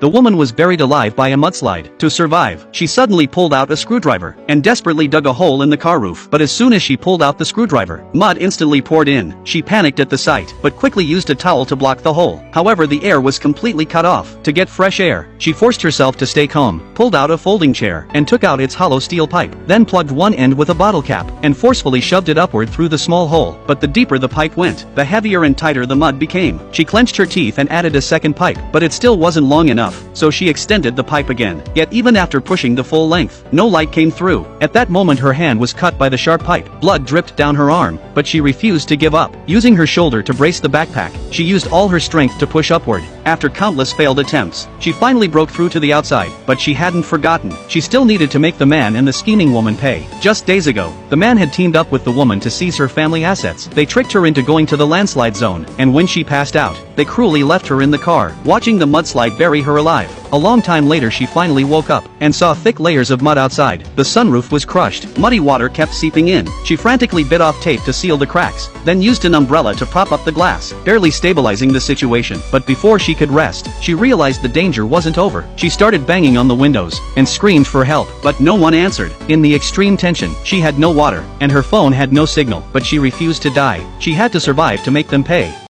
The woman was buried alive by a mudslide. To survive, she suddenly pulled out a screwdriver and desperately dug a hole in the car roof. But as soon as she pulled out the screwdriver, mud instantly poured in. She panicked at the sight, but quickly used a towel to block the hole. However, the air was completely cut off. To get fresh air, she forced herself to stay calm, pulled out a folding chair, and took out its hollow steel pipe, then plugged one end with a bottle cap, and forcefully shoved it upward through the small hole. But the deeper the pipe went, the heavier and tighter the mud became. She clenched her teeth and added a second pipe, but it still wasn't long enough, so she extended the pipe again. Yet even after pushing the full length, no light came through. At that moment her hand was cut by the sharp pipe. Blood dripped down her arm, but she refused to give up. Using her shoulder to brace the backpack, she used all her strength to push upward. After countless failed attempts, she finally broke through to the outside, but she hadn't forgotten. She still needed to make the man and the scheming woman pay. Just days ago, the man had teamed up with the woman to seize her family assets. They tricked her into going to the landslide zone, and when she passed out, they cruelly left her in the car, watching the mudslide bury her alive. A long time later she finally woke up, and saw thick layers of mud outside. The sunroof was crushed, muddy water kept seeping in. She frantically bit off tape to seal the cracks, then used an umbrella to prop up the glass, barely stabilizing the situation. But before she could rest, she realized the danger wasn't over. She started banging on the windows, and screamed for help, but no one answered. In the extreme tension, she had no water, and her phone had no signal, but she refused to die. She had to survive to make them pay.